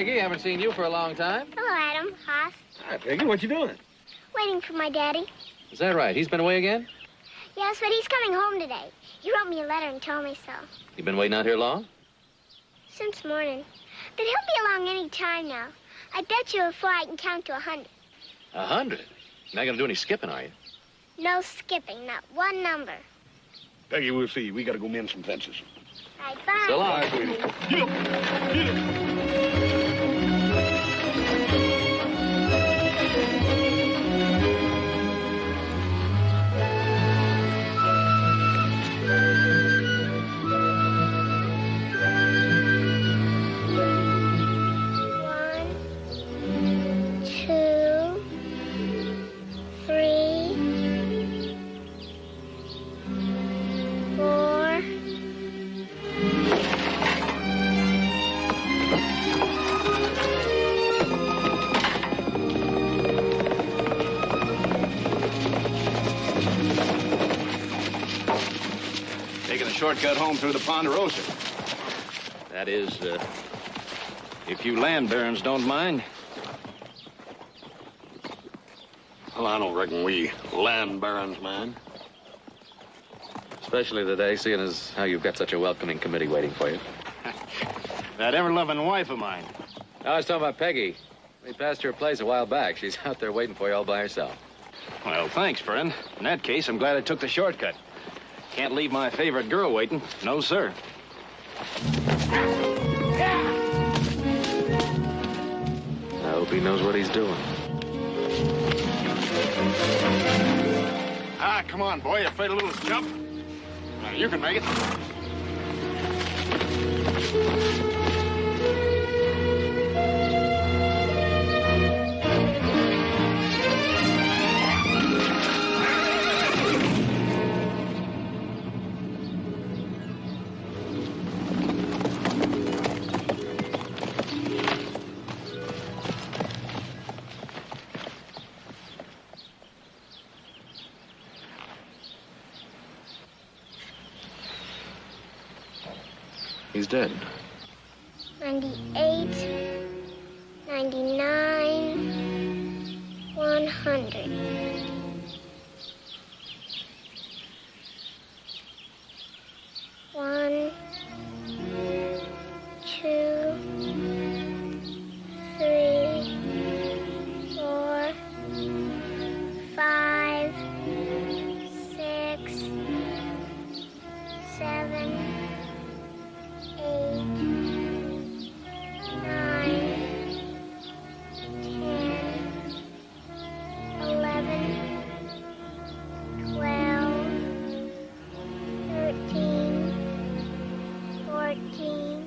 Peggy. Haven't seen you for a long time. Hello, Adam. Hoss. Hi, Peggy. What you doing? Waiting for my daddy. Is that right? He's been away again? Yes, but he's coming home today. He wrote me a letter and told me so. You been waiting out here long? Since morning. But he'll be along any time now. I bet you before I can count to 100. 100? You're not gonna do any skipping, are you? No skipping, not one number. Peggy, we'll see you. We gotta go mend some fences. Right, bye. So long. Bye, sweetie. Get up. Get up. Taking a shortcut home through the Ponderosa. That is, If you land barons don't mind. Well, I don't reckon we land barons mind. especially today, seeing as how you've got such a welcoming committee waiting for you. That ever-loving wife of mine. I was talking about Peggy. We passed her place a while back. She's out there waiting for you all by herself. Well, thanks, friend. In that case, I'm glad I took the shortcut. Can't leave my favorite girl waiting. No, sir. I hope he knows what he's doing. Ah, come on, boy. You afraid a little jump? Now, you can make it. He's dead. 98, 99, 100. One, two, three, 4, 5, 6, 7, 8, 9, 10, 11, 12, 13, 14.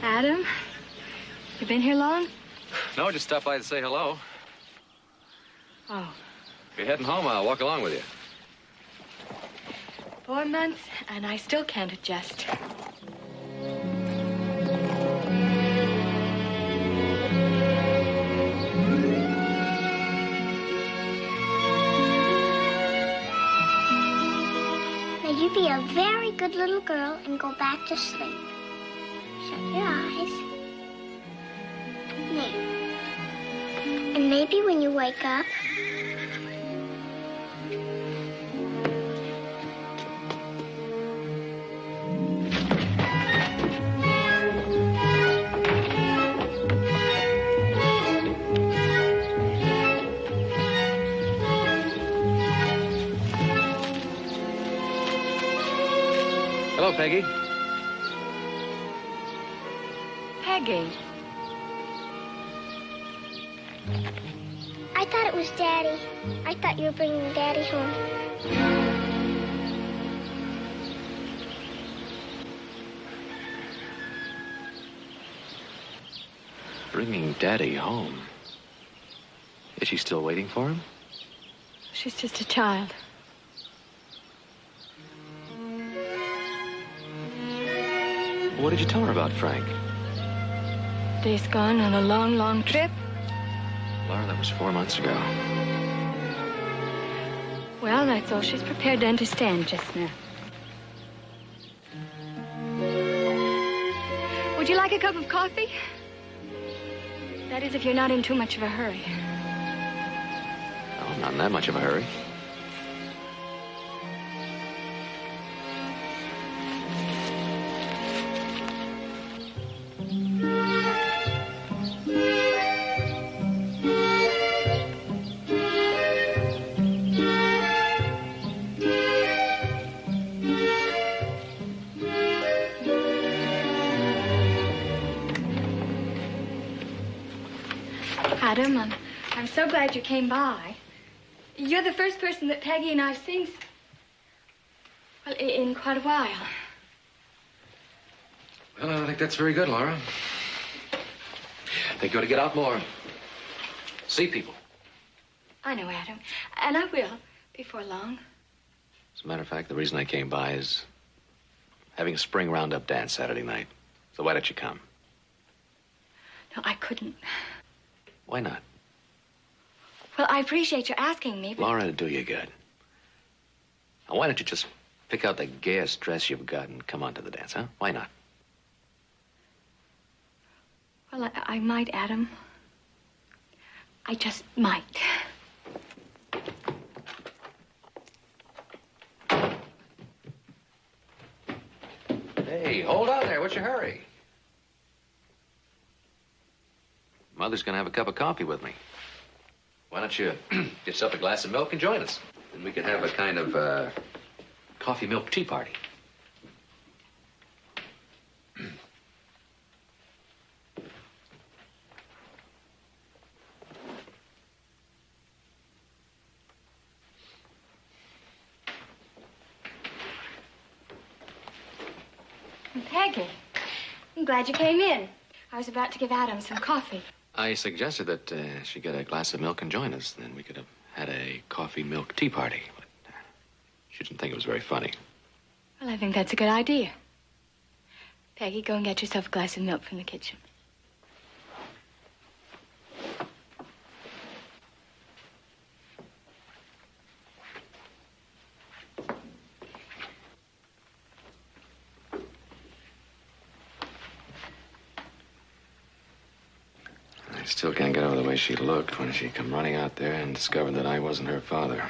Adam, you been here long? No, just stop by to say hello. Oh. If you're heading home, I'll walk along with you. 4 months, and I still can't adjust. Now you be a very good little girl and go back to sleep. Shut your eyes. Now. And maybe when you wake up, Hello, Peggy. Peggy. I thought it was Daddy. I thought you were bringing Daddy home. Bringing Daddy home. Is she still waiting for him? She's just a child. What did you tell her about Frank? Dave's gone on a long, long trip. Laura, that was 4 months ago. Well, that's all she's prepared to understand just now. Would you like a cup of coffee? That is, if you're not in too much of a hurry. Oh, I'm not in that much of a hurry. Adam, I'm so glad you came by. You're the first person that Peggy and I've seen, well, in quite a while. Well, I don't think that's very good, Laura. I think you ought to get out more. See people. I know, Adam, and I will before long. As a matter of fact, the reason I came by is having a spring roundup dance Saturday night. So why don't you come? No, I couldn't. Why not? Well, I appreciate you asking me, but... Laura, it'd do you good. Now, why don't you just pick out the gayest dress you've got and come on to the dance, huh? Why not? Well, I might, Adam. I just might. Hey, hold on there. What's your hurry? Mother's gonna have a cup of coffee with me. Why don't you get yourself a glass of milk and join us? Then we could have a kind of, coffee milk tea party. Peggy, I'm glad you came in. I was about to give Adam some coffee. I suggested that she get a glass of milk and join us. Then we could have had a coffee milk tea party. But she didn't think it was very funny. Well, I think that's a good idea. Peggy, go and get yourself a glass of milk from the kitchen. I still can't get over the way she looked when she come running out there and discovered that I wasn't her father.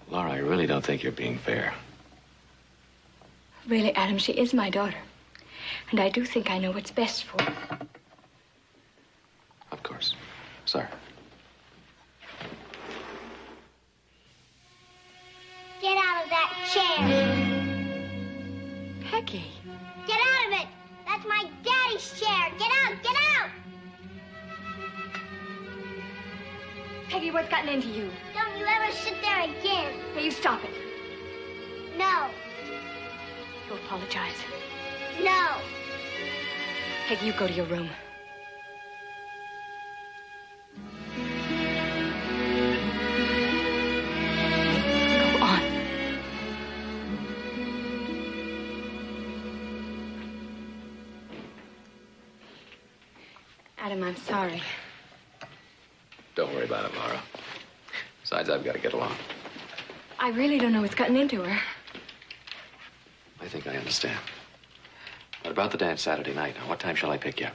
Laura, I really don't think you're being fair. Really, Adam, she is my daughter. And I do think I know what's best for her. Of course. Sorry. Get out of that chair. Peggy. Get out of it. That's my daddy's chair. Get out. Get out. Peggy, what's gotten into you? Don't you ever sit there again. Now, you stop it. No. You apologize. No. Peggy, you go to your room. Go on. Adam, I'm sorry. Don't worry about it, Laura. Besides, I've got to get along. I really don't know what's gotten into her. I think I understand. What about the dance Saturday night? Now, what time shall I pick you?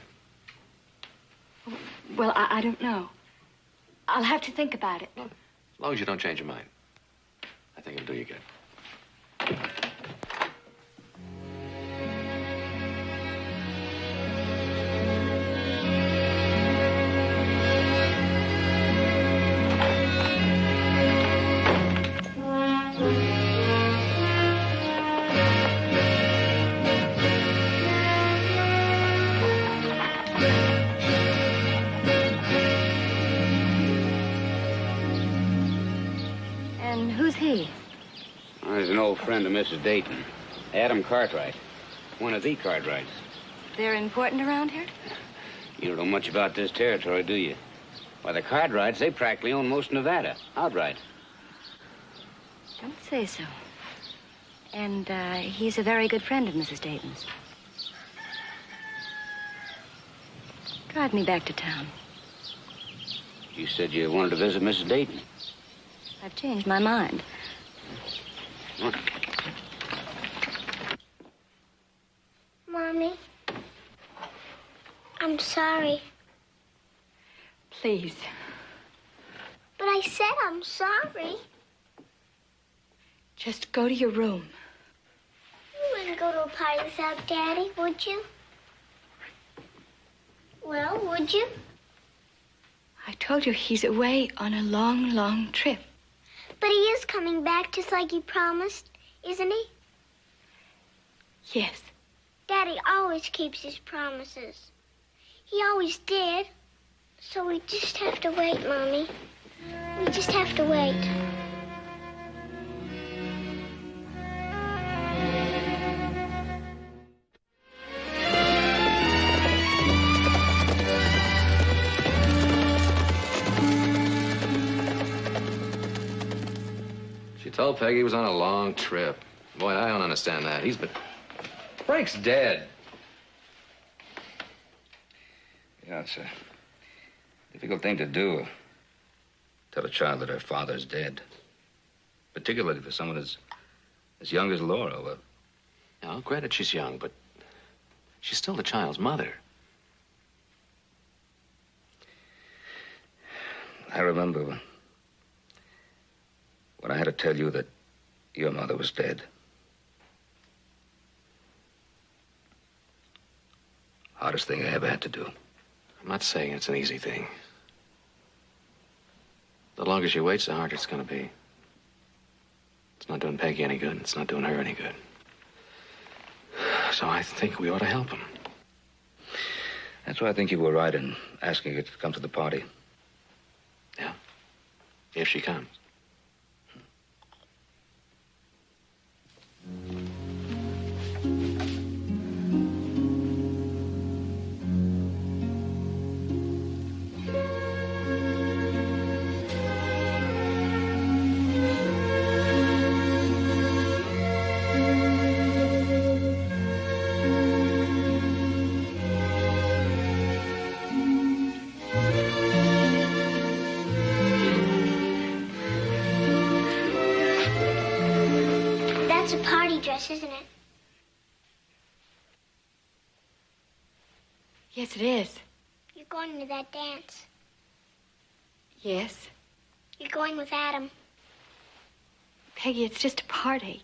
Well, I don't know. I'll have to think about it. As long as you don't change your mind. I think it'll do you good. And who's he? Well, he's an old friend of Mrs. Dayton. Adam Cartwright. One of the Cartwrights. They're important around here? You don't know much about this territory, do you? Why, the Cartwrights, they practically own most of Nevada. Outright. Don't say so. And he's a very good friend of Mrs. Dayton's. Drive me back to town. You said you wanted to visit Mrs. Dayton. I've changed my mind. What? Mommy, I'm sorry. Please. But I said I'm sorry. Just go to your room. You wouldn't go to a party without Daddy, would you? Well, would you? I told you he's away on a long, long trip. But he is coming back just like he promised, isn't he? Yes. Daddy always keeps his promises. He always did. So we just have to wait, Mommy. We just have to wait. She told Peggy he was on a long trip. Boy, I don't understand that. Frank's dead. Yeah, it's a difficult thing to do. Tell a child that her father's dead. Particularly for someone as young as Laura. Well, Now, granted she's young, but she's still the child's mother. I remember when I had to tell you that your mother was dead. Hardest thing I ever had to do. I'm not saying it's an easy thing. The longer she waits, the harder it's going to be. It's not doing Peggy any good. It's not doing her any good. So I think we ought to help him. That's why I think you were right in asking her to come to the party. Yeah? If she comes. That's a party dress, isn't it? Yes, it is. You're going to that dance. Yes. You're going with Adam. Peggy, it's just a party.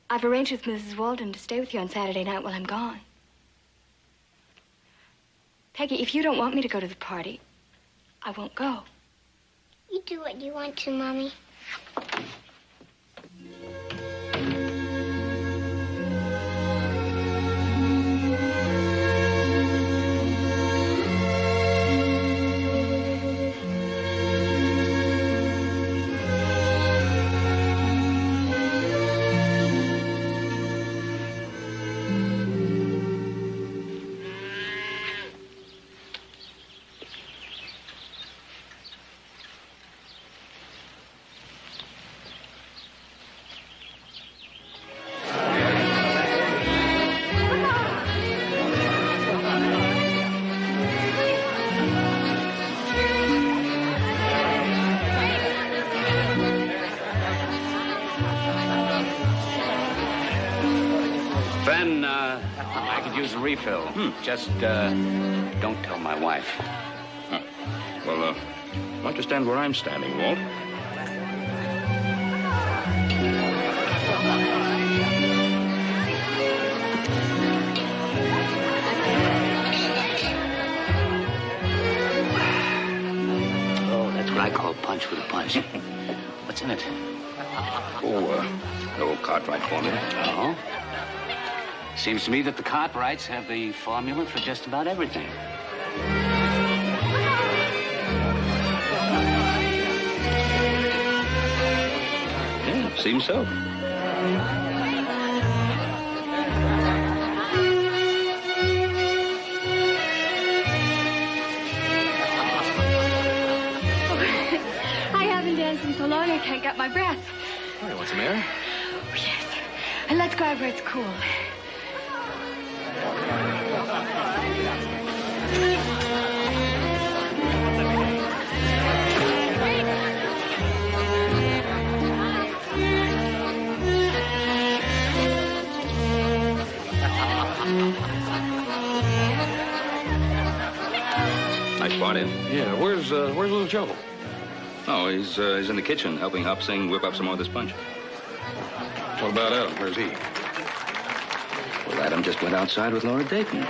I've arranged with Mrs. Walden to stay with you on Saturday night while I'm gone. Peggy, if you don't want me to go to the party, I won't go. You do what you want to, Mommy. me, Phil. Just, don't tell my wife. Well, why don't you stand where I'm standing, Walt? Oh, that's what I call punch with a punch. What's in it? An old Cartwright formula. Oh? Seems to me that the Cartwrights have the formula for just about everything. Yeah, seems so. I haven't danced in so long I can't get my breath. All right, what's the matter? Oh, yes. And let's go out where it's cool. Nice party. Yeah, where's little Joe? Oh, he's in the kitchen helping Hop Sing whip up some more of this punch. What about Adam? Where's he? Well, Adam just went outside with Laura Dayton.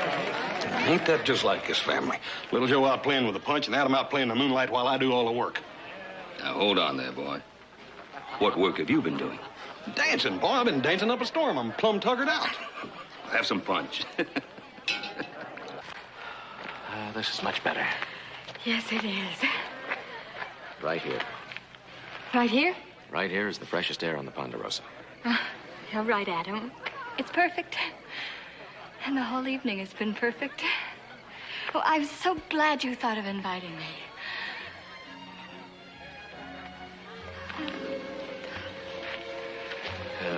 Ain't that just like his family? Little Joe out playing with the punch and Adam out playing the moonlight while I do all the work. Now, hold on there, boy. What work have you been doing? Dancing, boy. I've been dancing up a storm. I'm plumb tuggered out. Have some punch. This is much better. Yes, it is. Right here. Right here? Right here is the freshest air on the Ponderosa. You're right, Adam. It's perfect. And the whole evening has been perfect. Oh, I'm so glad you thought of inviting me.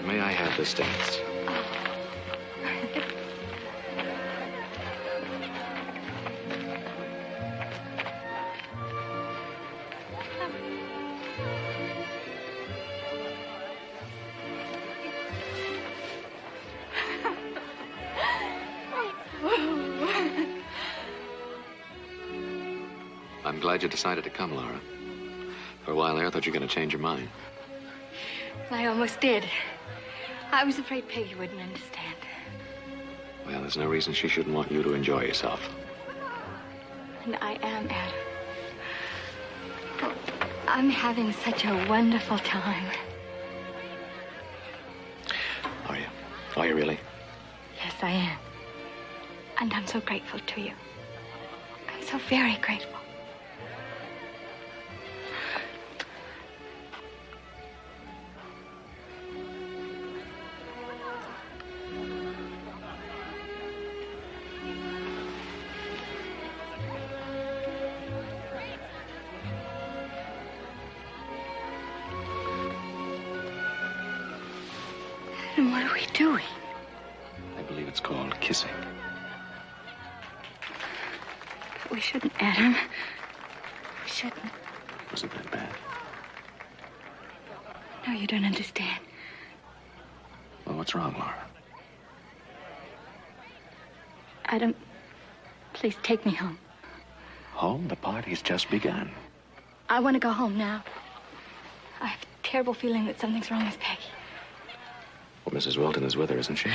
May I have this dance? I'm glad you decided to come, Laura. For a while there, I thought you were going to change your mind. I almost did. I was afraid Peggy wouldn't understand. Well, there's no reason she shouldn't want you to enjoy yourself. And I am, Adam. Oh, I'm having such a wonderful time. Are you? Are you really? Yes, I am. And I'm so grateful to you. I'm so very grateful. And what are we doing? I believe it's called kissing. But we shouldn't, Adam. We shouldn't. Wasn't that bad? No, you don't understand. Well, what's wrong, Laura? Adam, please take me home. Home? The party's just begun. I want to go home now. I have a terrible feeling that something's wrong with Peggy. Well, Mrs. Wilton is with her, isn't she?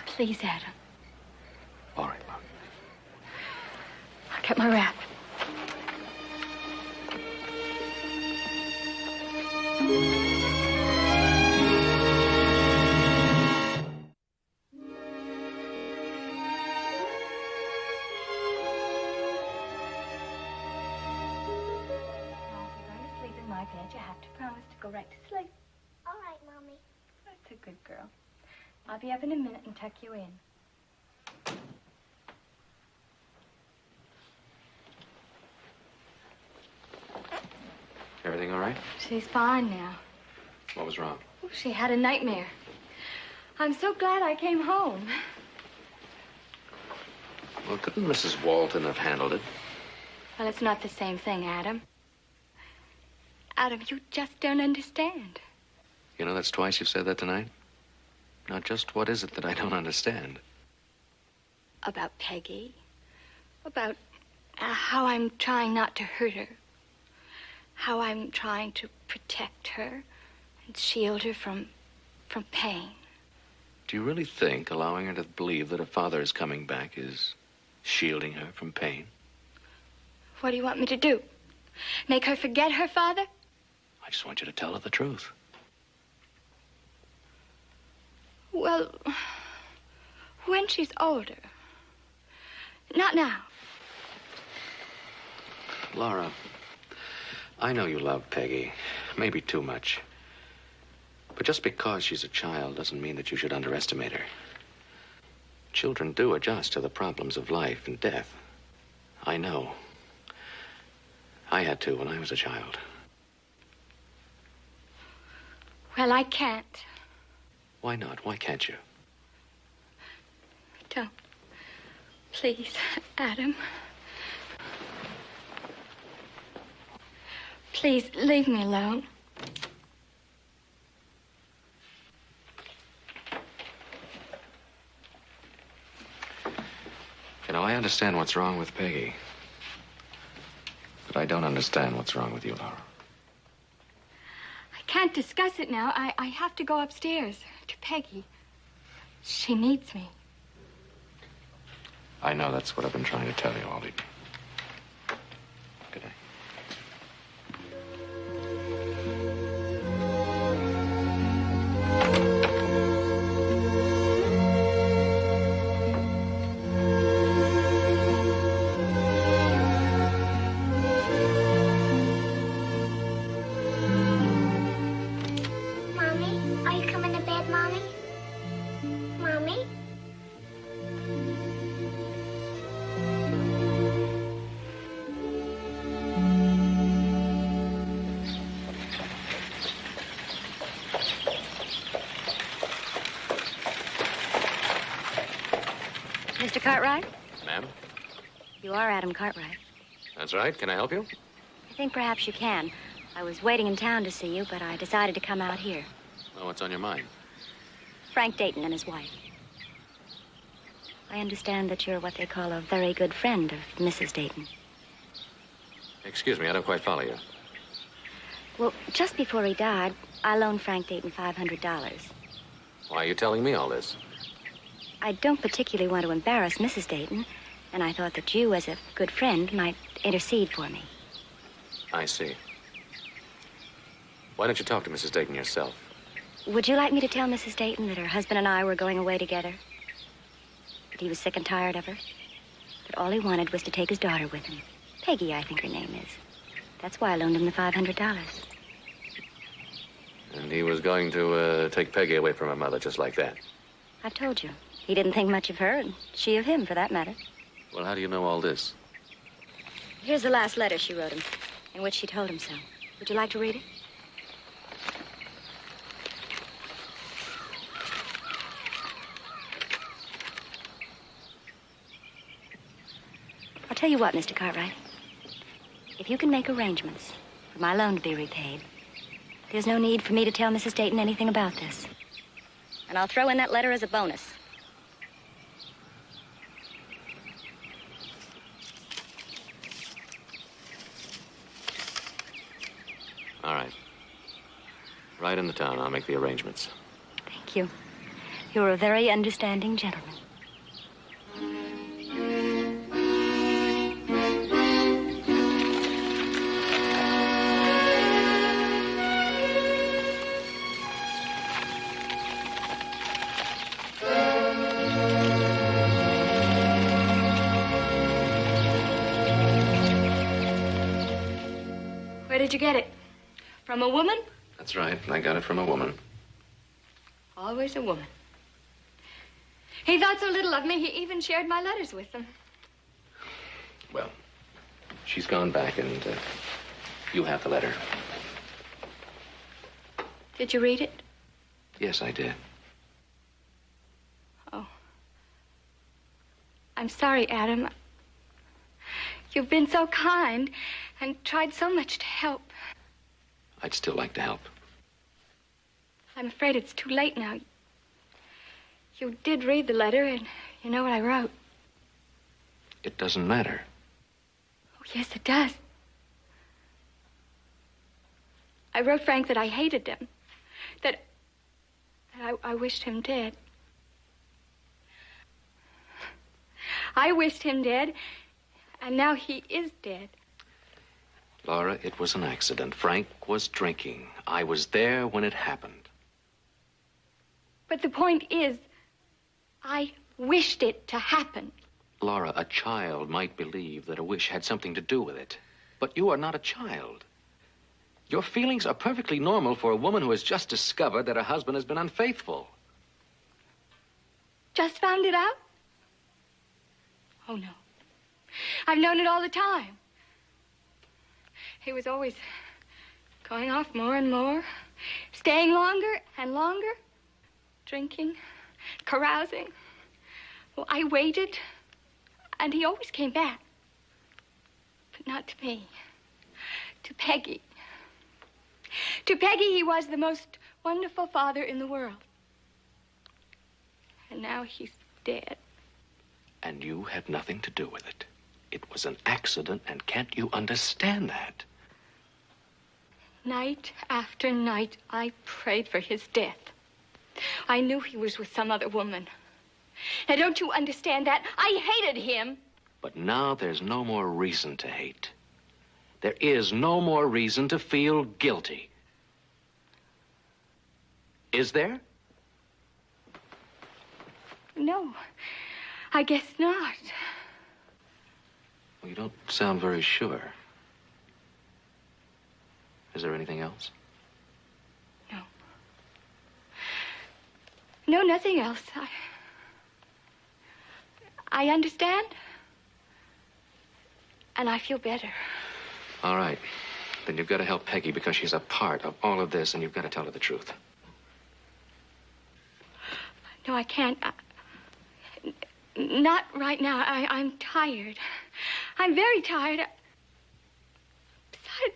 Please, Adam. All right, Laura. I'll get my wrap. You have to promise to go right to sleep. All right, Mommy. That's a good girl. I'll be up in a minute and tuck you in. Everything all right? She's fine now. What was wrong? Oh, she had a nightmare. I'm so glad I came home. Well, couldn't Mrs. Walton have handled it? Well, it's not the same thing, Adam. Adam, you just don't understand. You know, that's twice you've said that tonight. Now, just what is it that I don't understand? about Peggy, about how I'm trying not to hurt her, how I'm trying to protect her and shield her from pain. Do you really think allowing her to believe that her father is coming back is shielding her from pain? What do you want me to do? Make her forget her father? I just want you to tell her the truth. Well, when she's older. Not now. Laura, I know you love Peggy, maybe too much. But just because she's a child doesn't mean that you should underestimate her. Children do adjust to the problems of life and death. I know. I had to when I was a child. Well, I can't. Why not? Why can't you? Don't. Please, Adam. Please, leave me alone. You know, I understand what's wrong with Peggy. But I don't understand what's wrong with you, Laura. I can't discuss it now. I have to go upstairs to Peggy. She needs me. I know that's what I've been trying to tell you all evening. Good night. Mommy, are you coming to bed, Mommy? Mommy? Mr. Cartwright? Ma'am? You are Adam Cartwright. That's right. Can I help you? I think perhaps you can. I was waiting in town to see you, but I decided to come out here. Well, what's on your mind? Frank Dayton and his wife. I understand that you're what they call a very good friend of Mrs. Dayton. Excuse me, I don't quite follow you. Well, just before he died, I loaned Frank Dayton $500. Why are you telling me all this? I don't particularly want to embarrass Mrs. Dayton, and I thought that you, as a good friend, might intercede for me. I see. Why don't you talk to Mrs. Dayton yourself? Would you like me to tell Mrs. Dayton that her husband and I were going away together? That he was sick and tired of her? That all he wanted was to take his daughter with him. Peggy, I think her name is. That's why I loaned him the $500. And he was going to take Peggy away from her mother just like that. I've told you. He didn't think much of her, and she of him, for that matter. Well, how do you know all this? Here's the last letter she wrote him, in which she told him so. Would you like to read it? I'll tell you what, Mr. Cartwright. If you can make arrangements for my loan to be repaid, there's no need for me to tell Mrs. Dayton anything about this. And I'll throw in that letter as a bonus. All right. Right in the town. I'll make the arrangements. Thank you. You're a very understanding gentleman. Where did you get it? From a woman? That's right. I got it from a woman. Always a woman. He thought so little of me, he even shared my letters with them. Well, she's gone back, and you have the letter. Did you read it? Yes, I did. Oh. I'm sorry, Adam. You've been so kind and tried so much to help. I'd still like to help. I'm afraid it's too late now. You did read the letter, and you know what I wrote. It doesn't matter. Oh, yes, it does. I wrote Frank that I hated him. That I wished him dead. I wished him dead, and now he is dead. Laura, it was an accident. Frank was drinking. I was there when it happened. But the point is, I wished it to happen. Laura, a child might believe that a wish had something to do with it. But you are not a child. Your feelings are perfectly normal for a woman who has just discovered that her husband has been unfaithful. Just found it out? Oh, no. I've known it all the time. He was always going off more and more, staying longer and longer, drinking, carousing. Well, I waited, and he always came back. But not to me. To Peggy. To Peggy, he was the most wonderful father in the world. And now he's dead. And you had nothing to do with it. It was an accident, and can't you understand that? Night after night, I prayed for his death. I knew he was with some other woman. Now, don't you understand that? I hated him. But now there's no more reason to hate. There is no more reason to feel guilty. Is there? No, I guess not. Well, you don't sound very sure. Is there anything else? No. No, nothing else. I understand. And I feel better. All right. Then you've got to help Peggy because she's a part of all of this, and you've got to tell her the truth. No, I can't. Not right now. I'm tired. I'm very tired. Besides,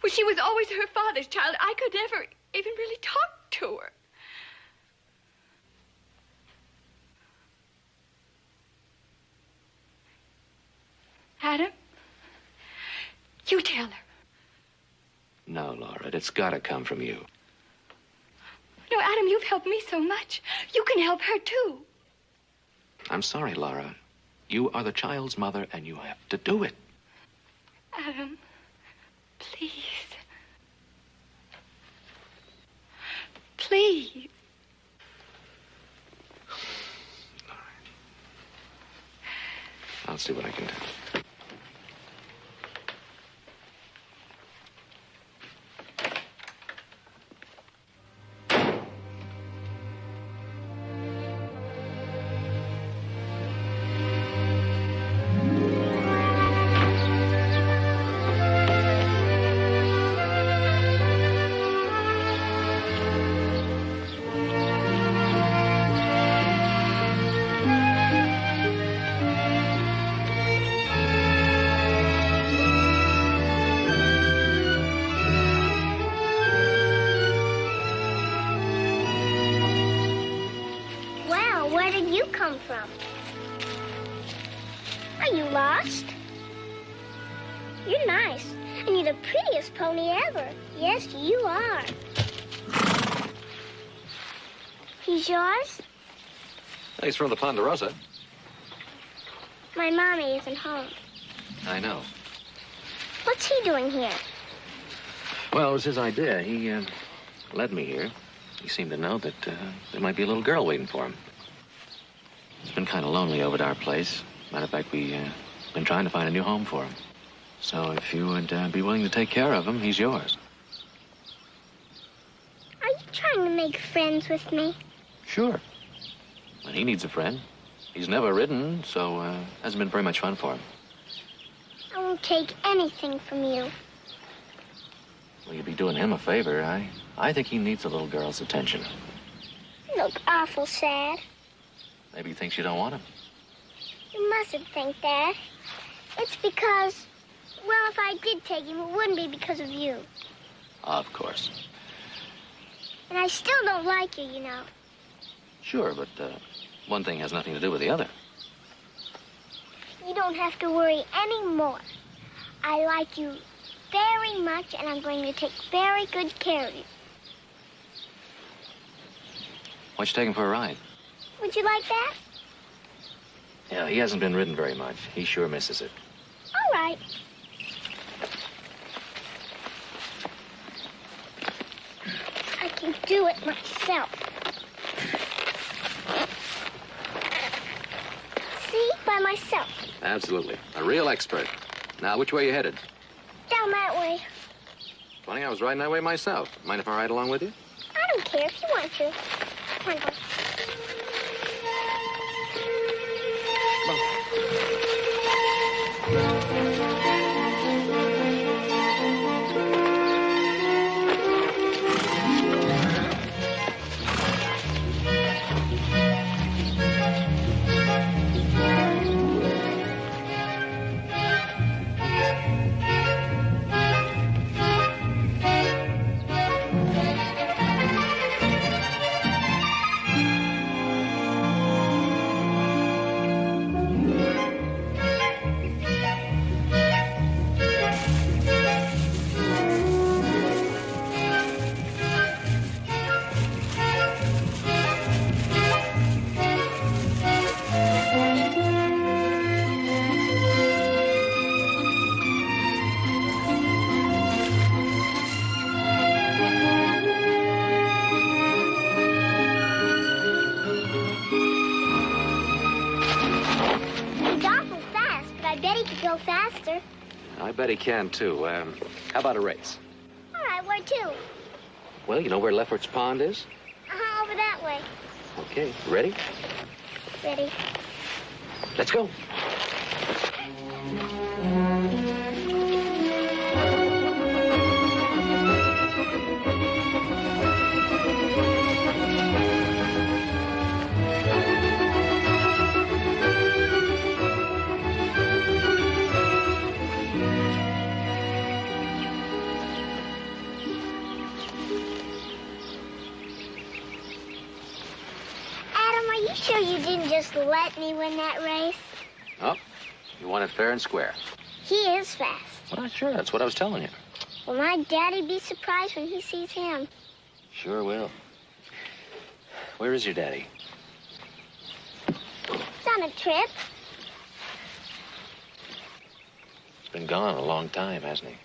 well, she was always her father's child. I could never even really talk to her. Adam, you tell her. No, Laura, it's got to come from you. No, Adam, you've helped me so much. You can help her, too. I'm sorry, Laura. You are the child's mother, and you have to do it. Adam, please. Please. All right. I'll see what I can do. From? Are you lost? You're nice, and you're the prettiest pony ever. Yes, you are. He's yours? He's from the Ponderosa. My mommy isn't home. I know. What's he doing here? Well, it was his idea. He led me here. He seemed to know that there might be a little girl waiting for him. It's been kind of lonely over at our place. Matter of fact, we've been trying to find a new home for him. So if you would be willing to take care of him, he's yours. Are you trying to make friends with me? Sure. Well, he needs a friend. He's never ridden, so hasn't been very much fun for him. I won't take anything from you. Well, you'd be doing him a favor. I think he needs a little girl's attention. You look awful sad. Maybe he thinks you don't want him. You mustn't think that. It's because, well, if I did take him, it wouldn't be because of you. Of course. And I still don't like you, you know. Sure, but one thing has nothing to do with the other. You don't have to worry anymore. I like you very much, and I'm going to take very good care of you. Why don't you take him for a ride? Would you like that? Yeah, he hasn't been ridden very much. He sure misses it. All right. I can do it myself. See? By myself. Absolutely. A real expert. Now, which way are you headed? Down that way. Funny, I was riding that way myself. Mind if I ride along with you? I don't care if you want to. Come on, go. Go faster. I bet he can, too. How about a race? All right, where to? Well, you know where Lefferts Pond is? Uh-huh, over that way. Okay, ready? Ready. Let's go. Sure you didn't just let me win that race? Oh, you won it fair and square. He is fast. Well, sure, that's what I was telling you. Will my daddy be surprised when he sees him? Sure will. Where is your daddy? He's on a trip. He's been gone a long time, hasn't he?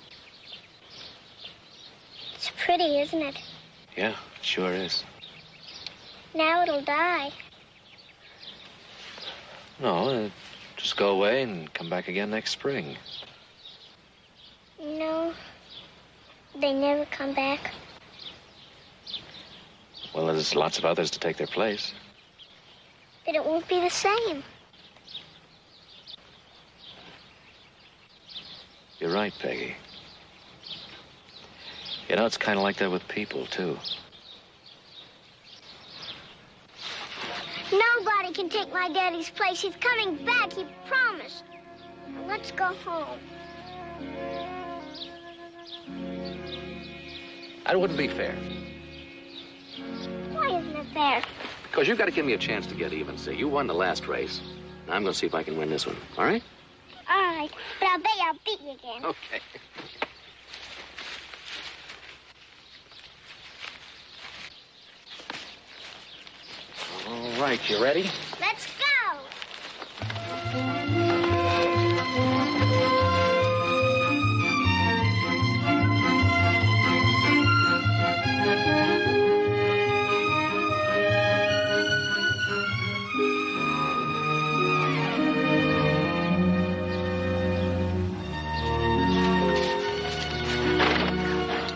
It's pretty, isn't it? Yeah, it sure is. Now it'll die. No, just go away and come back again next spring. No, they never come back. Well, there's lots of others to take their place. But it won't be the same. You're right, Peggy. You know, it's kind of like that with people, too. Nobody can take my daddy's place. He's coming back, he promised. Now let's go home. That wouldn't be fair. Why isn't it fair? Because you've got to give me a chance to get even. See, you won the last race. Now I'm going to see if I can win this one. All right? All right, but I'll bet I'll beat you again. Okay. All right, you ready? Let's go.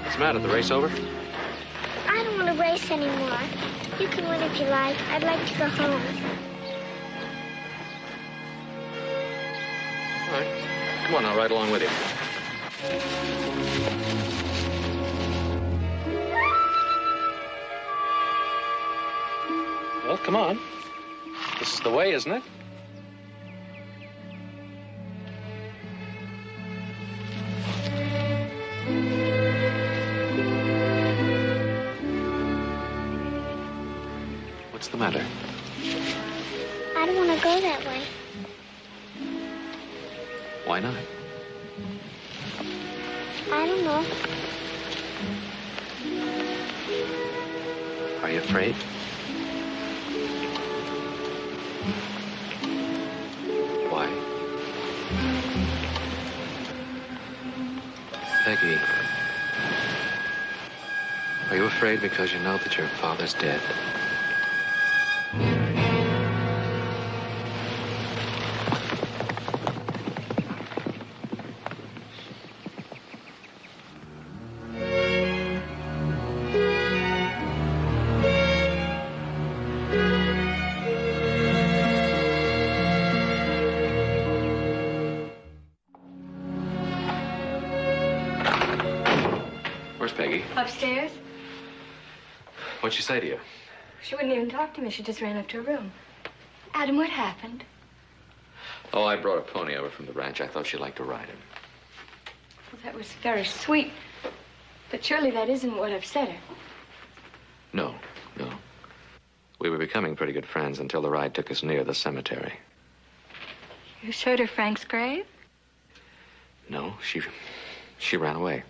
What's the matter? The race over? I don't want to race anymore. You can win if you like. I'd like to go home. All right. Come on, I'll ride along with you. Well, come on. This is the way, isn't it? What's the matter? I don't want to go that way. Why not? I don't know. Are you afraid? Why? Peggy, are you afraid because you know that your father's dead? Where's Peggy? Upstairs. What'd she say to you? She wouldn't even talk to me. She just ran up to her room. Adam, what happened? Oh, I brought a pony over from the ranch. I thought she'd like to ride him. Well, that was very sweet. But surely that isn't what upset her. No. We were becoming pretty good friends until the ride took us near the cemetery. You showed her Frank's grave? No, she ran away.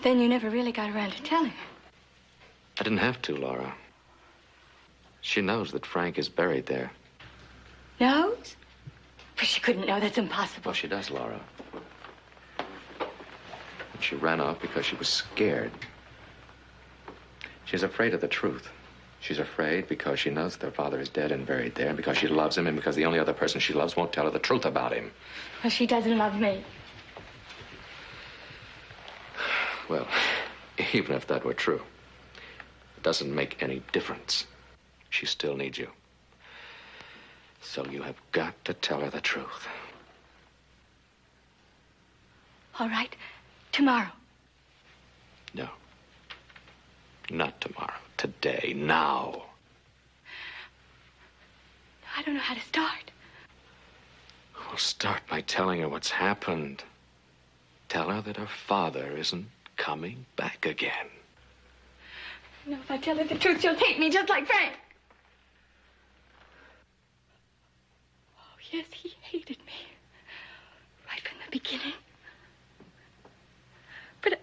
Then you never really got around to telling her. I didn't have to, Laura. She knows that Frank is buried there. Knows? But she couldn't know. That's impossible. Well, she does, Laura. And she ran off because she was scared. She's afraid of the truth. She's afraid because she knows that her father is dead and buried there, and because she loves him, and because the only other person she loves won't tell her the truth about him. Well, she doesn't love me. Well, even if that were true, it doesn't make any difference. She still needs you. So you have got to tell her the truth. All right. Tomorrow. No. Not tomorrow. Today. Now. I don't know how to start. Well, start by telling her what's happened. Tell her that her father isn't coming back again. You know, if I tell her the truth, she'll hate me just like Frank. Oh, yes, he hated me. Right from the beginning. But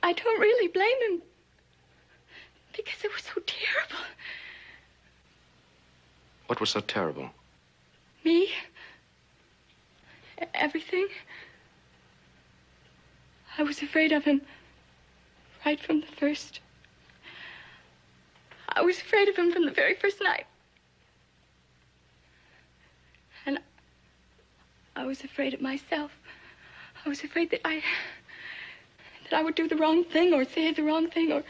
I don't really blame him. Because it was so terrible. What was so terrible? Me. Everything. I was afraid of him right from the first. I was afraid of him from the very first night. And I was afraid of myself. I was afraid that I would do the wrong thing or say the wrong thing or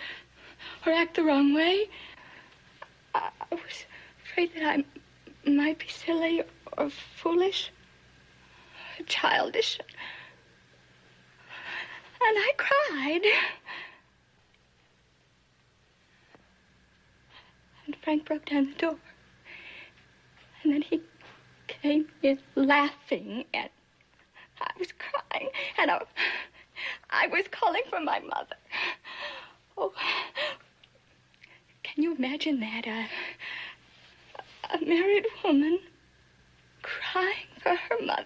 act the wrong way. I was afraid that I might be silly or foolish or childish. And I cried. And Frank broke down the door. And then he came in laughing, and I was crying, and I was calling for my mother. Oh, can you imagine that? A married woman crying for her mother.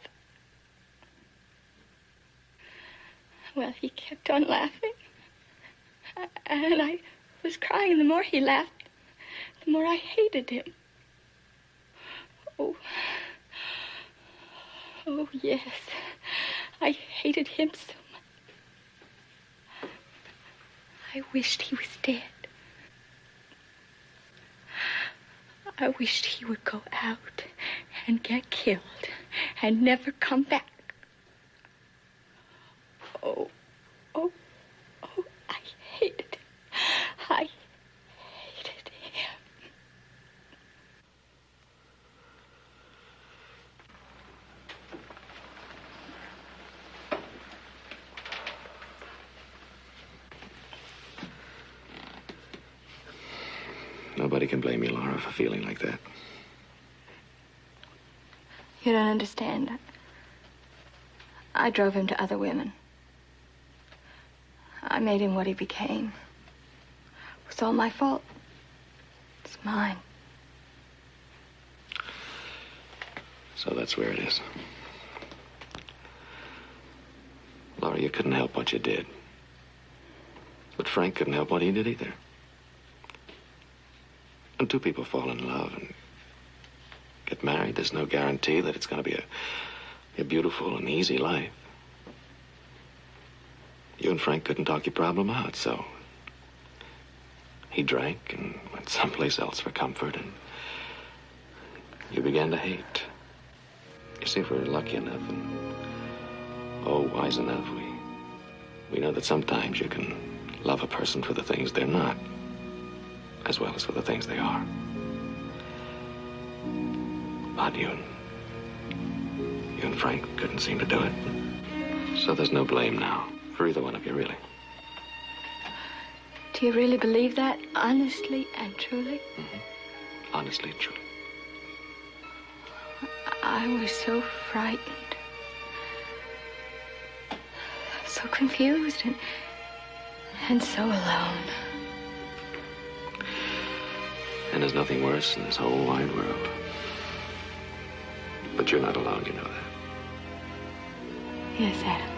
Well, he kept on laughing. And I was crying, and the more he laughed, the more I hated him. Oh, yes. I hated him so much. I wished he was dead. I wished he would go out and get killed and never come back. Oh, I hated him. I hated him. Nobody can blame you, Laura, for feeling like that. You don't understand. I drove him to other women. I made him what he became. It was all my fault. It's mine. So that's where it is. Laura, you couldn't help what you did. But Frank couldn't help what he did either. When two people fall in love and get married, there's no guarantee that it's going to be a beautiful and easy life. You and Frank couldn't talk your problem out, so he drank and went someplace else for comfort, and you began to hate. You see, if we were lucky enough and, wise enough, we know that sometimes you can love a person for the things they're not, as well as for the things they are. But you and Frank couldn't seem to do it. So there's no blame now for either one of you, really. Do you really believe that, honestly and truly? Mm-hmm. Honestly and truly. I was so frightened. So confused and so alone. And there's nothing worse in this whole wide world. But you're not alone, you know that. Yes, Adam.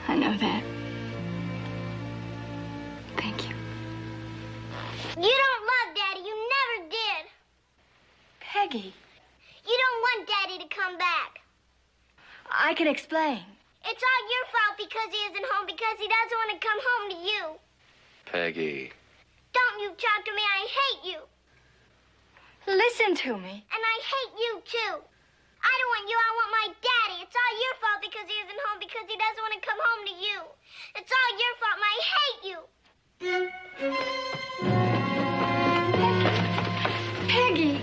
I know that. Thank you. You don't love Daddy. You never did. Peggy. You don't want Daddy to come back. I can explain. It's all your fault because he isn't home, because he doesn't want to come home to you. Peggy. Don't you talk to me. I hate you. Listen to me. And I hate you, too. I don't want you. I want my Daddy. It's all your fault because he isn't home, because he doesn't want to come home to you. It's all your fault, and I hate you. Peggy.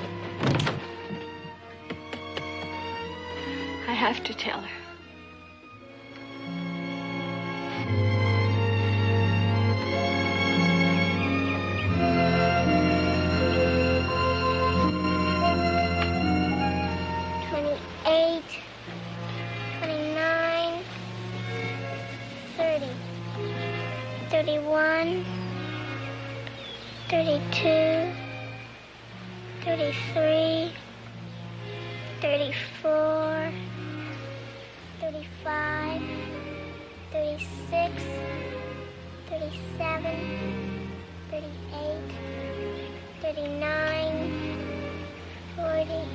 I have to tell her. $31, $32, $33, $34, $35, $36, $37, $38, $39, $40,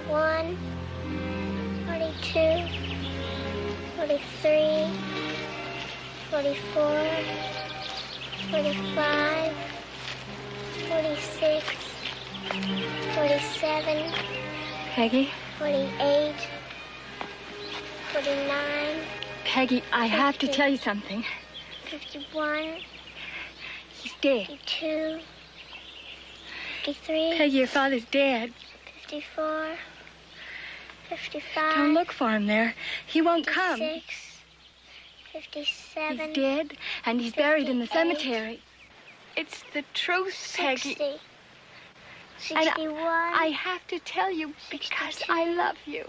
$41, $42, $43, 44, 45, 46, 47, Peggy? 48, 49. Peggy, I 50, have to tell you something. 51. He's dead. 52. 53. Peggy, your father's dead. 54. 55. Don't look for him there. He won't 56, come. 57. He's dead, and he's buried in the 58. cemetery. It's the truth, Peggy. 60. And 61. I have to tell you because I love you.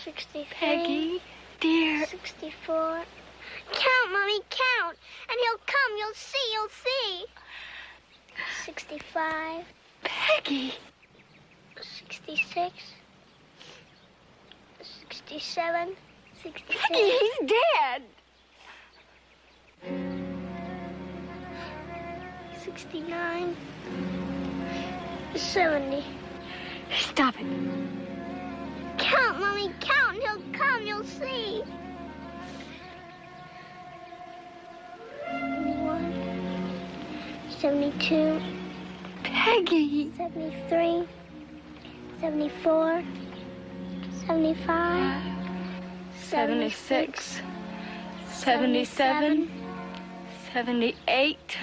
63. Peggy, dear. 64. Count, Mommy, count. And he'll come. You'll see, you'll see. 65. Peggy. 66. 67. 66. Peggy, he's dead. 69. 70. Stop it. Count, Mommy, count. He'll come. You'll see. 71. 72. Peggy. 73. 74. 75. 76. 77. 78.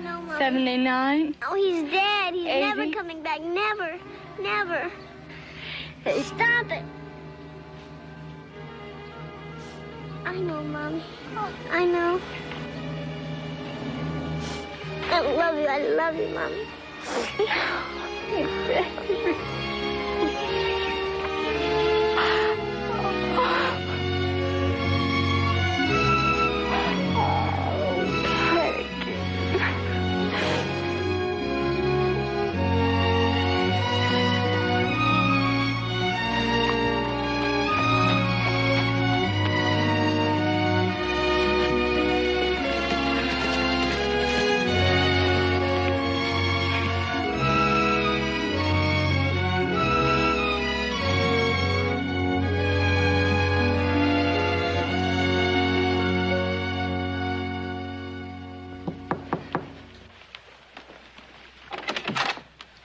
No, Mommy. 79. Oh, he's dead. He's 80. never coming back. Never. Never. Stop it. I know, Mommy. I know. I love you. I love you, Mommy.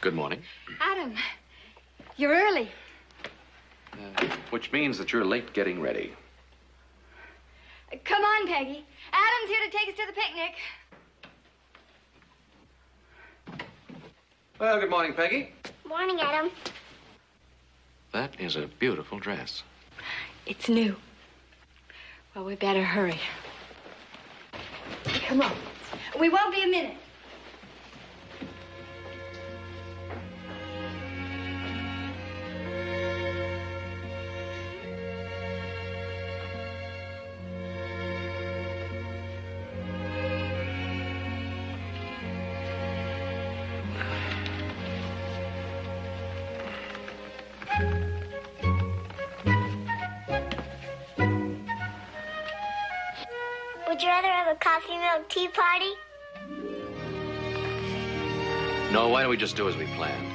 Good morning. Adam, you're early. Which means that you're late getting ready. Come on, Peggy. Adam's here to take us to the picnic. Well, good morning, Peggy. Morning, Adam. That is a beautiful dress. It's new. Well, we better hurry. Come on. We won't be a minute. Would you rather have a coffee milk tea party? No, why don't we just do as we planned?